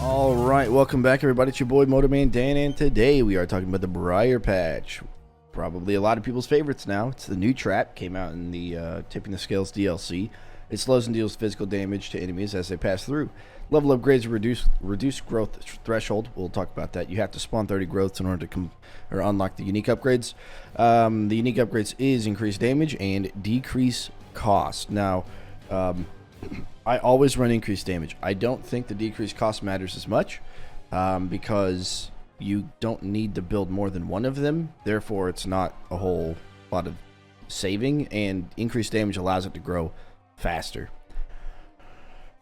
All right, welcome back, everybody. It's your boy Motorman Dan, and today we are talking about the Briar patch. Probably a lot of people's favorites now. It's the new trap, came out in the Tipping the Scales DLC. It slows and deals physical damage to enemies as they pass through. Level upgrades reduce growth threshold. We'll talk about that. You have to spawn 30 growths in order to unlock the unique upgrades. The unique upgrades is increase damage and decrease cost. Now, I always run increased damage. I don't think the decreased cost matters as much because you don't need to build more than one of them. Therefore, it's not a whole lot of saving, and increased damage allows it to grow faster.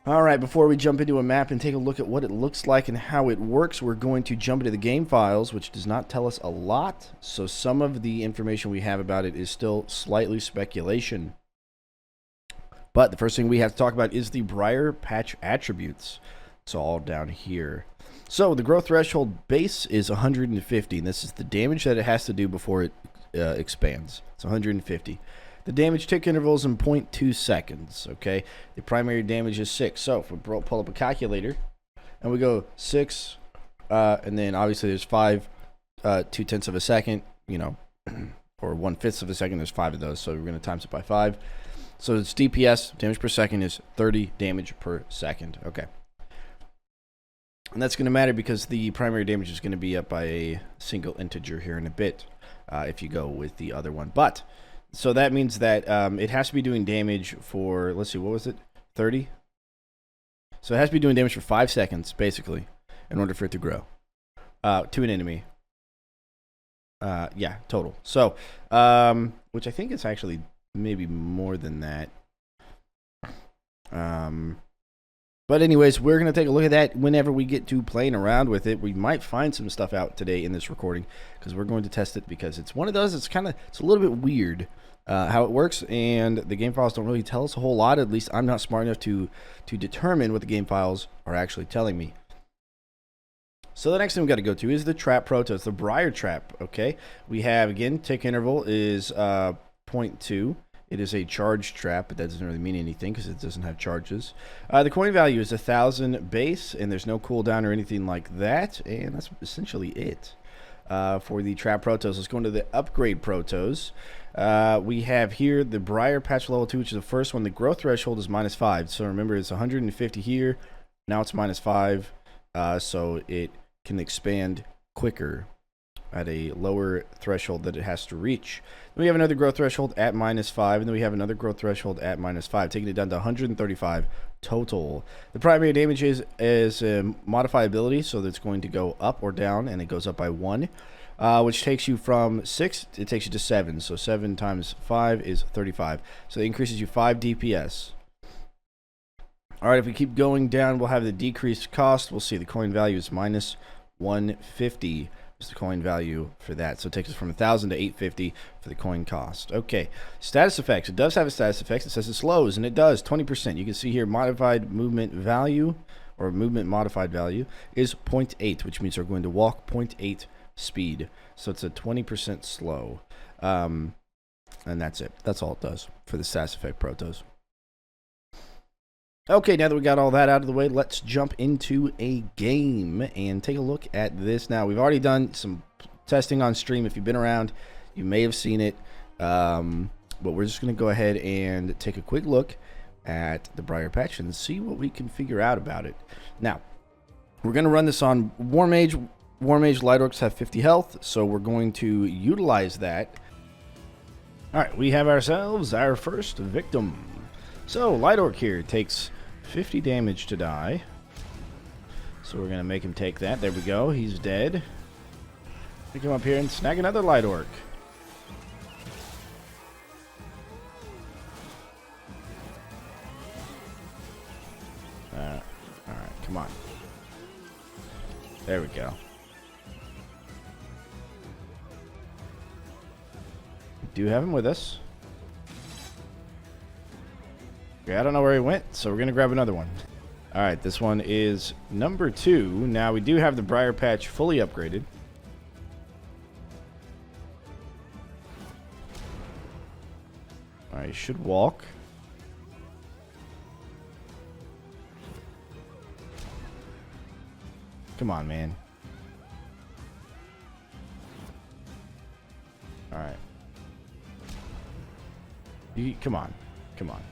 All right, before we jump into a map and take a look at what it looks like and how it works, we're going to jump into the game files, which does not tell us a lot. So some of the information we have about it is still slightly speculation. But the first thing we have to talk about is the Briar patch attributes. It's all down here. So the growth threshold base is 150. And this is the damage that it has to do before it expands. It's 150. The damage tick interval is in 0.2 seconds. Okay. The primary damage is 6. So if we pull up a calculator and we go 6, and then obviously there's 5 2/10 of a second, you know, or 1/5 of a second. There's 5 of those. So we're going to times it by 5. So its DPS, damage per second, is 30 damage per second. Okay. And that's going to matter because the primary damage is going to be up by a single integer here in a bit if you go with the other one. But, so that means that it has to be doing damage for, let's see, what was it? 30? So it has to be doing damage for 5 seconds, basically, in order for it to grow to an enemy. Yeah, total. So, which I think is actually maybe more than that. But anyways, we're going to take a look at that whenever we get to playing around with it. We might find some stuff out today in this recording because we're going to test it, because it's one of those, it's a little bit weird how it works, and the game files don't really tell us a whole lot. At least I'm not smart enough to determine what the game files are actually telling me. So the next thing we got to go to is the trap protos, the Briar trap. Okay, we have, again, tick interval is 0.2. It is a charge trap, but that doesn't really mean anything because it doesn't have charges. The coin value is 1,000 base, and there's no cooldown or anything like that, and that's essentially it for the trap protos. Let's go into the upgrade protos. We have here the Briar patch level 2, which is the first one. The growth threshold is -5. So remember, it's 150 here. Now it's -5, so it can expand quicker at a lower threshold that it has to reach. Then we have another growth threshold at -5, and then we have another growth threshold at -5, taking it down to 135 total. The primary damage is modifiability, so that's going to go up or down, and it goes up by 1, which takes you from 6, it takes you to 7. So 7 times 5 is 35. So it increases you 5 DPS. All right, if we keep going down, we'll have the decreased cost. We'll see the coin value is -150. Is the coin value for that. So it takes us from 1,000 to 850 for the coin cost. Okay, status effects. It does have a status effects. It says it slows, and it does 20%. You can see here modified movement value, or movement modified value, is 0.8, which means we're going to walk 0.8 speed. So it's a 20% slow. And that's it. That's all it does for the status effect protos. Okay, now that we got all that out of the way, let's jump into a game and take a look at this. Now, we've already done some testing on stream. If you've been around, you may have seen it. But we're just going to go ahead and take a quick look at the Briar patch and see what we can figure out about it. Now, we're going to run this on War Mage. War Mage Light Orcs have 50 health, so we're going to utilize that. All right, we have ourselves our first victim. So, Light Orc here takes 50 damage to die. So we're going to make him take that. There we go. He's dead. We come up here and snag another Light Orc. Alright, come on. There we go. We do have him with us. I don't know where he went, so we're going to grab another one. Alright, this one is number 2. Now, we do have the Briar patch fully upgraded. Alright, should walk. Come on, man. Alright. Come on. Come on.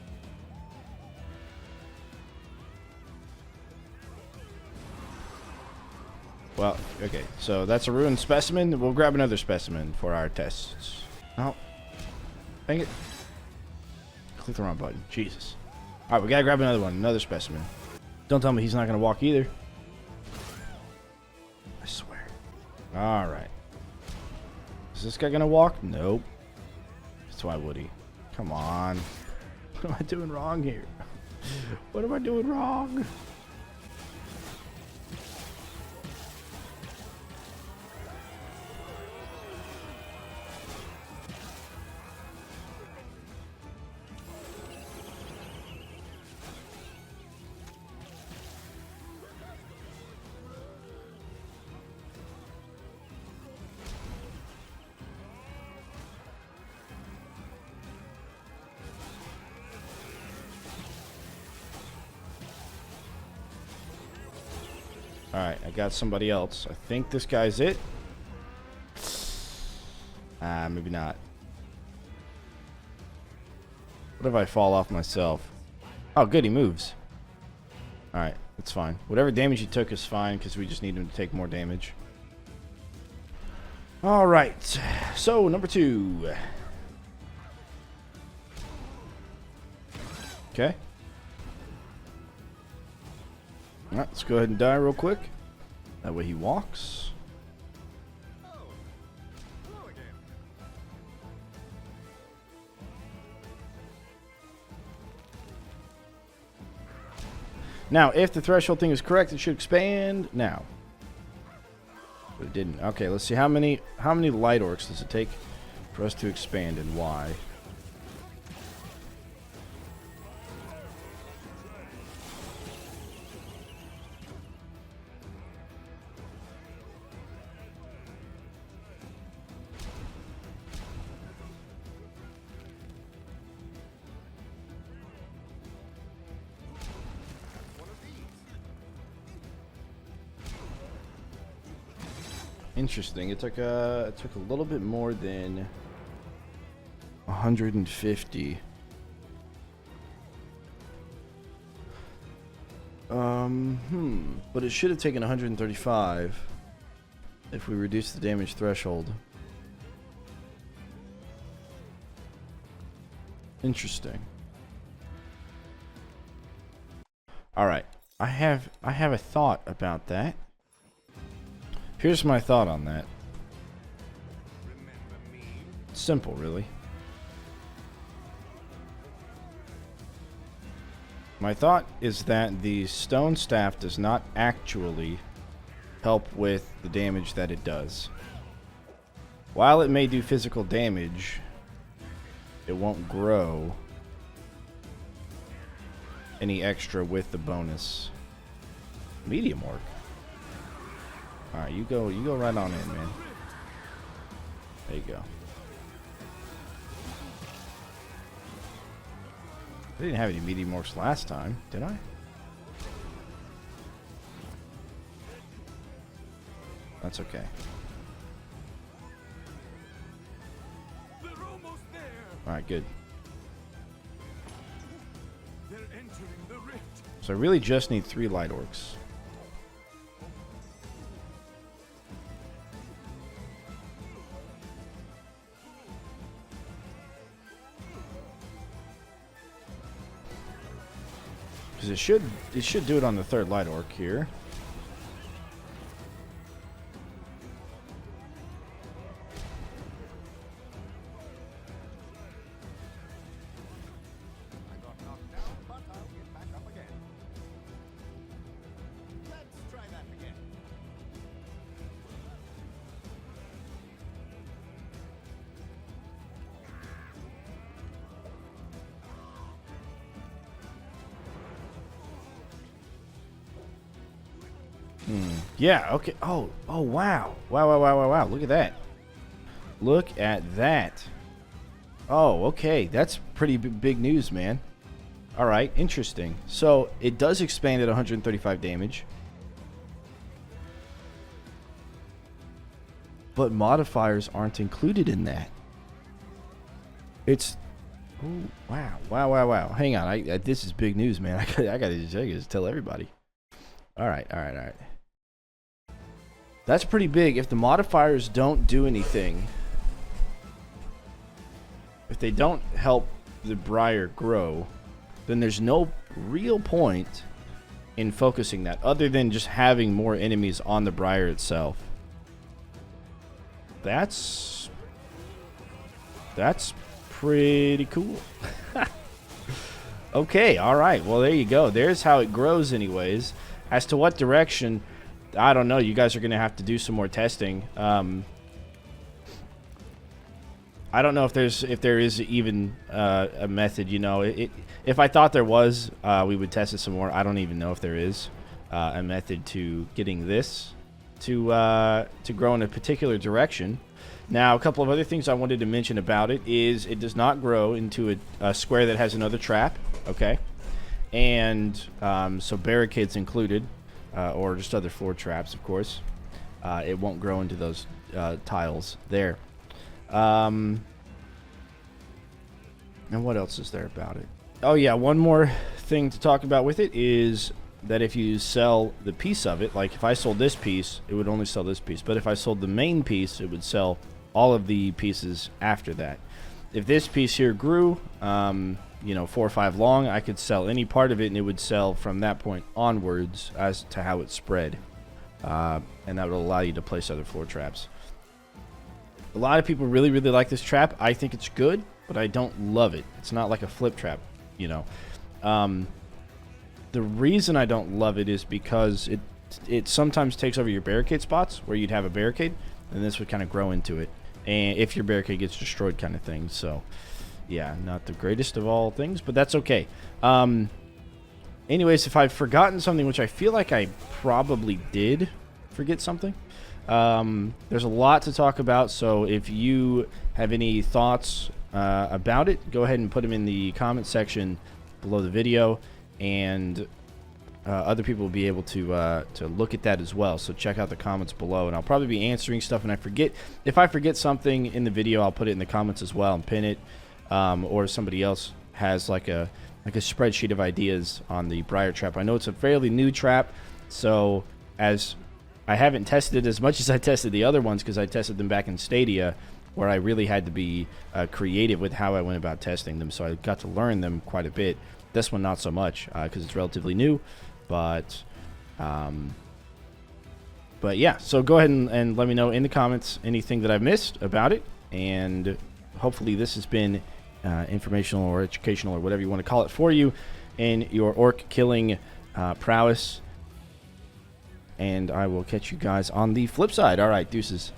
Well, okay. So that's a ruined specimen. We'll grab another specimen for our tests. Oh. Dang it. Click the wrong button. Jesus. Alright, we gotta grab another one. Another specimen. Don't tell me he's not gonna walk either. I swear. Alright. Is this guy gonna walk? Nope. So why would he? Come on. What am I doing wrong here? What am I doing wrong? Alright, I got somebody else. I think this guy's it. Maybe not. What if I fall off myself? Oh, good, he moves. Alright, that's fine. Whatever damage he took is fine, because we just need him to take more damage. Alright, so number 2. Okay. Alright, let's go ahead and die real quick. That way he walks. Now, if the threshold thing is correct, it should expand now. But it didn't. Okay, let's see how many light orcs does it take for us to expand and why. Interesting. It took a little bit more than 150. But it should have taken 135 if we reduce the damage threshold. Interesting. All right. I have a thought about that. Here's my thought on that. Simple, really. My thought is that the stone staff does not actually help with the damage that it does. While it may do physical damage, it won't grow any extra with the bonus. Medium orc. Alright, you go right on in, man. There you go. I didn't have any medium orcs last time, did I? That's okay. Alright, good. So I really just need 3 light orcs. Because it should do it on the 3rd light orc here. Yeah, okay. Oh, wow. Wow. Look at that. Look at that. Oh, okay. That's pretty big news, man. All right, interesting. So, it does expand at 135 damage. but modifiers aren't included in that. It's... Ooh, wow. Hang on. This is big news, man. I gotta just tell everybody. All right. That's pretty big. If the modifiers don't do anything, if they don't help the Briar grow, then there's no real point in focusing that, other than just having more enemies on the Briar itself. That's pretty cool. Okay, all right. Well, there you go. There's how it grows anyways. As to what direction, I don't know. You guys are going to have to do some more testing. I don't know if there is even a method, you know. If I thought there was, we would test it some more. I don't even know if there is a method to getting this to grow in a particular direction. Now, a couple of other things I wanted to mention about it is it does not grow into a square that has another trap, okay? And so barricades included, or just other floor traps, of course. It won't grow into those tiles there. And what else is there about it? Oh, yeah, one more thing to talk about with it is that if you sell the piece of it, like if I sold this piece, it would only sell this piece. But if I sold the main piece, it would sell all of the pieces after that. If this piece here grew, you know, 4 or 5 long, I could sell any part of it, and it would sell from that point onwards as to how it spread. And that would allow you to place other floor traps. A lot of people really like this trap. I think it's good, but I don't love it. It's not like a flip trap, you know. The reason I don't love it is because it sometimes takes over your barricade spots where you'd have a barricade, and this would kind of grow into it. And if your barricade gets destroyed, kind of thing. So, yeah, not the greatest of all things, but that's okay. Anyways, if I've forgotten something, which I feel like I probably did forget something, there's a lot to talk about. So if you have any thoughts about it, go ahead and put them in the comment section below the video, and other people will be able to look at that as well. So check out the comments below, and I'll probably be answering stuff. And if I forget something in the video, I'll put it in the comments as well and pin it. Or somebody else has like a spreadsheet of ideas on the Briar trap. I know it's a fairly new trap, so as I haven't tested it as much as I tested the other ones, because I tested them back in Stadia, where I really had to be creative with how I went about testing them. So I got to learn them quite a bit. This one not so much, because it's relatively new. But yeah, so go ahead and let me know in the comments anything that I've missed about it, and hopefully this has been informational or educational or whatever you want to call it for you in your orc killing prowess. And I will catch you guys on the flip side. All right, deuces.